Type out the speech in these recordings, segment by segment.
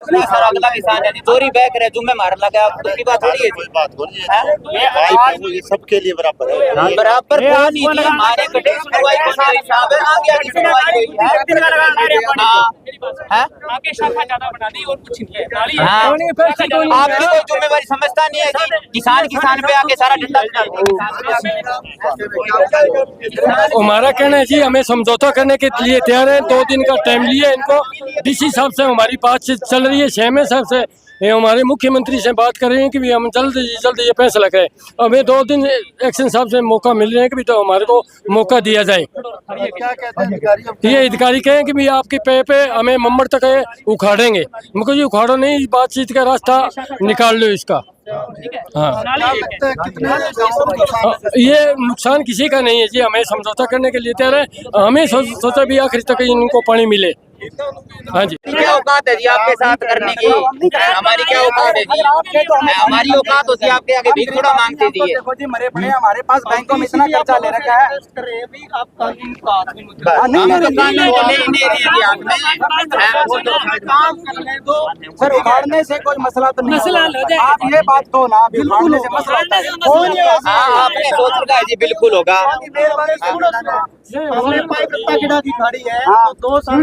Sir अगला किसान है चोरी बैक रहे जुम्मे मार लगा उसकी बात थोड़ी है कोई बात हो रही है, ये सबके लिए बराबर है। बराबर कौन नहीं थी हमारे कटे सुनवाई को सारे हिसाब है आगे आगे सुनवाई हुई है आगे शाखा ज्यादा बना दी और कुछ नहीं है। हाँ आपकी कोई जिम्मेवारी समझता नहीं है जी किसान पे आके सारा डंडा हमारा कहना है जी हमें समझौता करने के लिए तैयार है। 2 दिन का टाइम लिया इनको। डीसी साहब से हमारी बातचीत चल रही है, CM साहब से, ये हमारे मुख्यमंत्री से बात कर रहे हैं कि भी हम जल्द ये फैसला करें। हमें 2 दिन एक्शन साहब से मौका मिल रहे हैं कि भी तो हमारे को मौका दिया जाए। ये अधिकारी कहें कि भी आपकी पे हमें मम्मड़ तक उखाड़ेंगे। मुझे जी उखाड़ो नहीं, बातचीत का रास्ता निकाल लो इसका। हाँ ये नुकसान किसी का नहीं है जी, हमें समझौता करने के लिए तैयार है। हमें सोचा भी आखिर तक इनको पानी मिले। हाँ जी क्या औकात है जी आपके साथ करने की? हमारी क्या औकात है जी? हमारी औकात होती है आपके आगे भीख थोड़ा मांगते थी। देखो जी मरे पड़े हमारे पास बैंकों में इतना कर्जा ले रखा है। सर उखाड़ने से कोई मसला तो नहीं, आप ये बात कहो ना, बिल्कुल से मसला आपने सोच रखा है जी बिल्कुल होगा।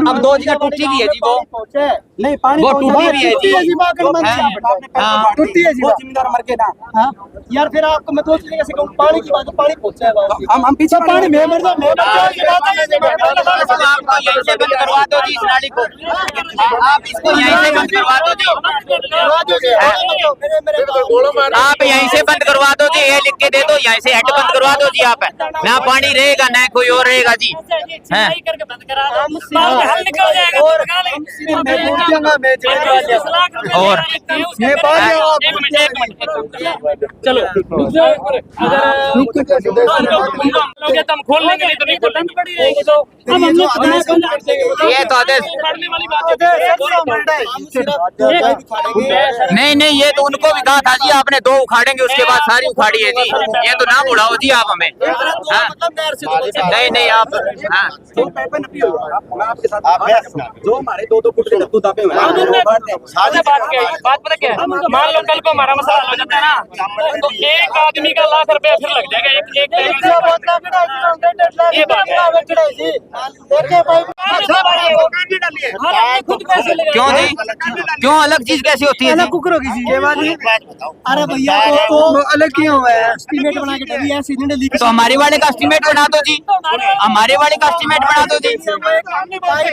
अब 2 जगह टूटी भी है जी वो नहीं पानी वो टूटी भी है जी टूटी है जी वो जिम्मेदार मर के ना यार। फिर आपको मैं दोस्त कैसे कहूँ, पानी की बात है, पानी पहुंचा है हम पीछे पानी में मर जाओ आपको यहीं से बंद करवा दो जी इस नाली को, आप इसको यहीं से बंद करवा दो जी, आप यहीं से बंद करवा दो जी, ये लिख के दे दो यहीं से हेड बंद करवा दो जी। आप ना पानी रहेगा ना कोई और रहेगा जी। और चलो हम खोल लेंगे नहीं तो नहीं खोलनी पड़ी रहेगी। तो अब हम ये तो आदेश नहीं ये तो उनको भी कहा था जी आपने 2 उखाड़ेंगे उसके बाद सारी उखाड़ी है जी। ये तो ना उड़ाओ जी आप हमें। नहीं आप जो हमारे 2-2 फुट के दबे हुए बात पता क्या है, मान लो कल को हमारा मसला हो जाता है ना, तो एक आदमी का ₹1,00,000 फिर लग जाएगा ये बात है। क्यों जी क्यों अलग चीज कैसी होती है? अरे भैया तो अलग क्यों हुआ है, एस्टीमेट बना के डली है सीधे लीक। तो हमारे वाले का एस्टीमेट बना दो जी, हमारे वाले का एस्टीमेट बना दो जी।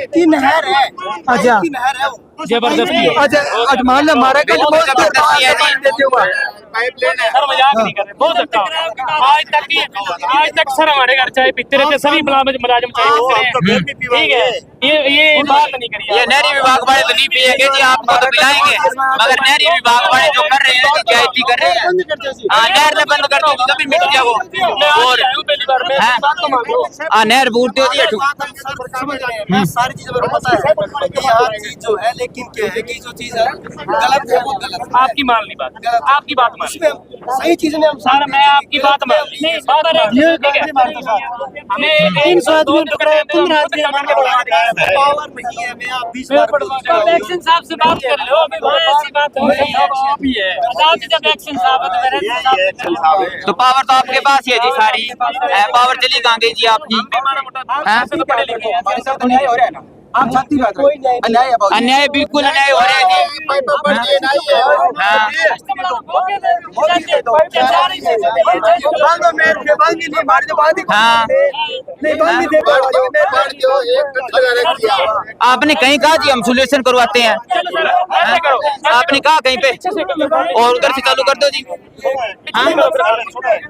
की नहर है, अच्छा नहर है जबरदस्ती है। अच्छा मान लो हमारा जबरदस्ती है जी। सर मजाक नहीं कर रहे, बहुत अच्छा आज तक सर हमारे घर चाय पीते रहते, सभी मुलाजिम चाय पीते हैं, ठीक है। ये बात नहीं करिए। ये नहरी विभाग वाले तो नहीं पिएंगे जी, आपको तो पिलाएंगे, मगर नहरी विभाग वाले जो कर रहे हैं तो क्या इतनी कर रहे हैं? हाँ नहर में बंद कर दो तभी मिट गया वो। और नहर बूटते हो जी सारी चीजें पता है, हर चीज जो है, लेकिन क्या है कि जो चीज है गलत है वो गलत। आपकी मान ली बात, आपकी बात मान ली, सही चीज में हम सर मैं आपकी बात मान ली, हमें 300 आदमी टुकड़े 15 पावर नहीं है। मैं आप 20 बार एक्शन साहब से बात कर लो, अभी वहाँ ऐसी बात हो रही है। जब एक्शन साहब है तो मेरे तो पावर तो आपके पास ही है जी सारी, पावर चली कहाँ गई जी आपकी? हमारे साथ अन्याय हो रहा है ना, आप छाती बात अन्याय है, अन्याय बिल्कुल अन्याय हो रहा है जी। आपने कहीं कहा जी हम सोल्यूशन करवाते हैं, आपने कहा कहीं पे, और उधर से चालू कर दो जी।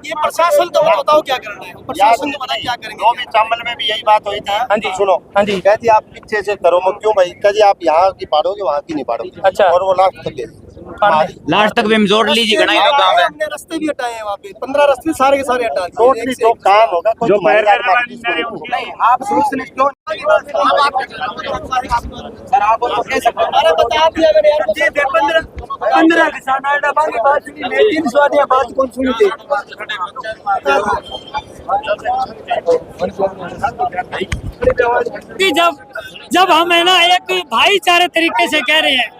ये प्रशासन को बताओ क्या करना है, प्रशासन को बताओ क्या करेंगे। चावल में भी यही बात हुई थी। हाँ जी सुनो, हाँ जी कहती आप पीछे से करो मत, क्यों भाई? कहती आप यहाँ की पाड़ोगे वहाँ की नहीं पाड़ोगे। अच्छा। और वो लास्ट तक गए, लास्ट तक भी जोड़ लीजिए घना लोग गाँव में। हमने रास्ते भी हटाए हैं वहाँ पे, 15 रास्ते सारे के सारे हटा दिए। टोटली जो काम होगा जो नहीं आप सोचने क्यों सर, आप बोलो कैसे? अरे बता दिया मैंने यार, 15 किसान आया बाकी बात सुनी, 300 आदमी बात कौन सुनी थी? जब हम है ना एक भाईचारे तरीके से कह रहे हैं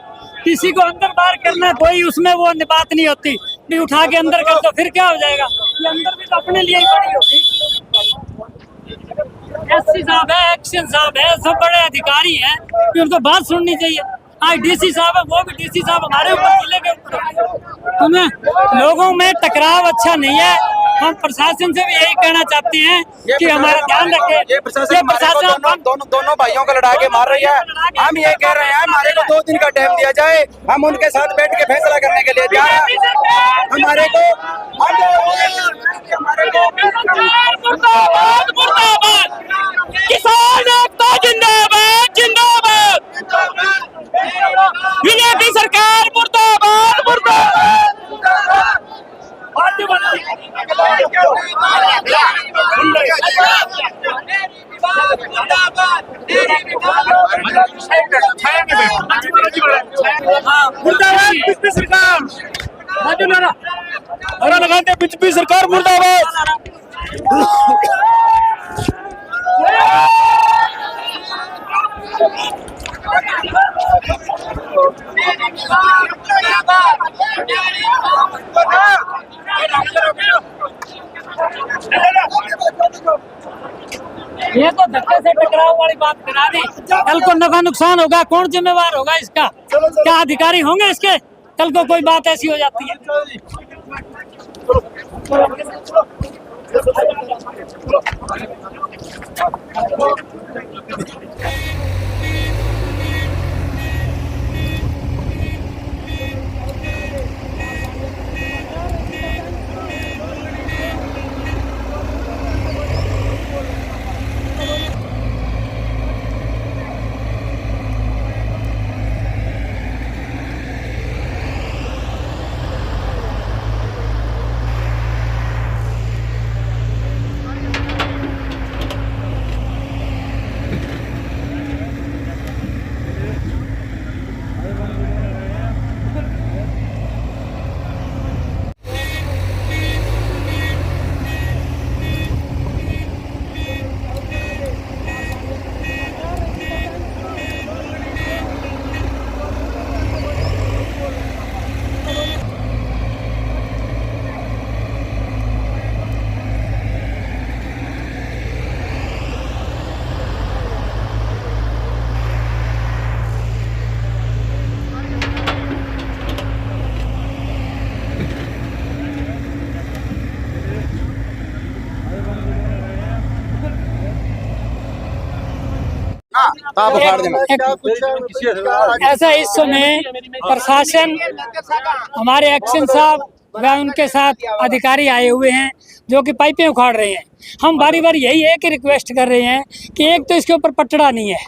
किसी को अंदर बाहर करना कोई उसमें वो बात नहीं होती, भी उठा के अंदर कर दो फिर क्या हो जाएगा। ये अंदर भी तो अपने लिए ही बड़ी होती। एससी साहब है, एक्शन साहब है, सब बड़े अधिकारी हैं, फिर उनको बात सुननी चाहिए। आज डीसी साहब है, वो भी डीसी साहब हमारे ऊपर जिले के ऊपर। हमें लोगों में टकराव अच्छा नहीं है। हम प्रशासन से भी यही कहना चाहते हैं कि हमारा ध्यान रखें। ये प्रशासन दोनों भाइयों को लड़ा के मार रही है। हम ये कह रहे हैं हमारे को 2 दिन का टाइम दिया जाए, हम उनके साथ बैठ के फैसला करने के लिए तैयार हैं। हमारे को मुर्दाबाद मुर्दाबाद, किसान एकता जिंदाबाद जिंदाबाद, बीजेपी सरकार मुर्दाबाद मुर्दाबाद। अरे लगाते बीजेपी सरकार मुर्दाबाद। ये तो धक्के से टकराव वाली बात करा दी। कल को नफा नुकसान होगा, कौन जिम्मेवार होगा इसका? क्या अधिकारी होंगे इसके? कल को कोई बात ऐसी हो जाती है। ऐसा इस समय प्रशासन, हमारे एक्शन साहब व उनके साथ अधिकारी आए हुए हैं जो कि पाइपें उखाड़ रहे हैं। हम बारी बारी यही एक रिक्वेस्ट कर रहे हैं कि एक तो इसके ऊपर पटड़ा नहीं है,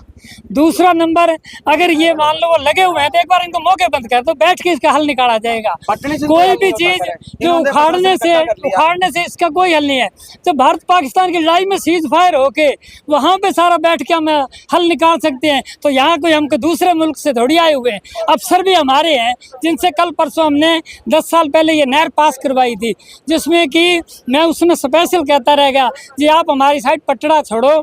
दूसरा नंबर अगर ये मान लो वो लगे हुए हैं तो एक बार इनको मौके बंद कर दो, बैठ के इसका हल निकाला जाएगा। कोई भी चीज जो उखाड़ने से इसका कोई हल नहीं है। तो भारत पाकिस्तान की लड़ाई में सीज फायर होके वहाँ पे सारा बैठ के हम हल निकाल सकते हैं, तो यहाँ कोई हमको दूसरे मुल्क से थोड़ी आए हुए हैं। अफसर भी हमारे हैं जिनसे कल परसों हमने 10 साल पहले ये नहर पास करवाई थी, जिसमें कि मैं उसमें स्पेशल कहता रहेगा जी आप हमारी साइड पटड़ा छोड़ो।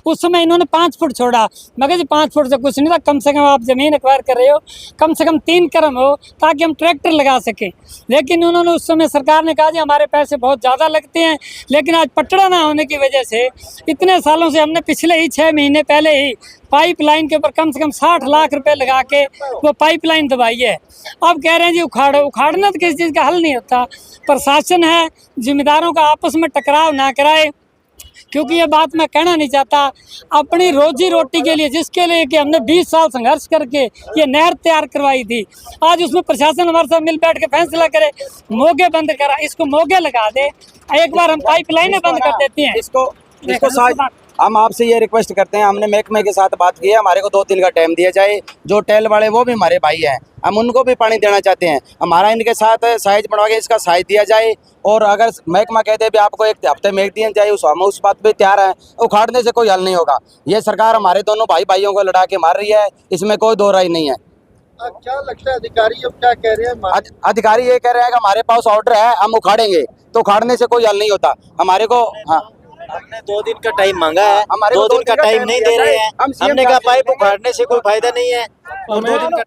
उस समय इन्होंने 5 फुट छोड़ा, मगर जी 5 फुट से कुछ नहीं था, कम से कम आप ज़मीन एक्वायर कर रहे हो, कम से कम 3 करम हो ताकि हम ट्रैक्टर लगा सकें। लेकिन उन्होंने उस समय सरकार ने कहा जी हमारे पैसे बहुत ज़्यादा लगते हैं। लेकिन आज पटड़ा ना होने की वजह से इतने सालों से हमने पिछले ही 6 महीने पहले ही पाइपलाइन के ऊपर कम से कम 60 लाख रुपए लगा के वो पाइपलाइन दबाई है। अब कह रहे हैं जी उखाड़ो, उखाड़ना तो किसी चीज़ का हल नहीं होता। प्रशासन है, जिम्मेदारों का आपस में टकराव ना कराए, क्योंकि ये बात मैं कहना नहीं चाहता। अपनी रोजी रोटी के लिए, जिसके लिए कि हमने 20 साल संघर्ष करके ये नहर तैयार करवाई थी, आज उसमें प्रशासन हमारे साथ मिल बैठ के फैसला करे, मोगे बंद करा, इसको मोगे लगा दे, एक बार हम पाइपलाइनें बंद कर देते हैं। इसको हम आपसे ये रिक्वेस्ट करते हैं, हमने महकमे के साथ बात की है, हमारे को 2 दिन का टाइम दिया जाए। जो टेल वाले वो भी हमारे भाई हैं, हम उनको भी पानी देना चाहते हैं। हमारा इनके साथ साइज बढ़वा के इसका साइज दिया जाए, और अगर महकमा कहते भी आपको 1 हफ्ते में दिया जाए, हम उस बात पे तैयार हैं। उखाड़ने से कोई हल नहीं होगा। ये सरकार हमारे दोनों भाइयों को लड़ा के मार रही है, इसमें कोई दो राय नहीं है। क्या लगता है अधिकारी अब क्या कह रहे हैं? अधिकारी ये कह रहे हैं कि हमारे पास ऑर्डर है, हम उखाड़ेंगे, तो उखाड़ने से कोई हल नहीं होता हमारे को। हाँ, हमने 2 दिन का टाइम मांगा है, हमारे 2 दिन का टाइम नहीं दे रहे हैं। हमने कहा पाइप उखाड़ने से कोई फायदा नहीं है, और 2 दिन का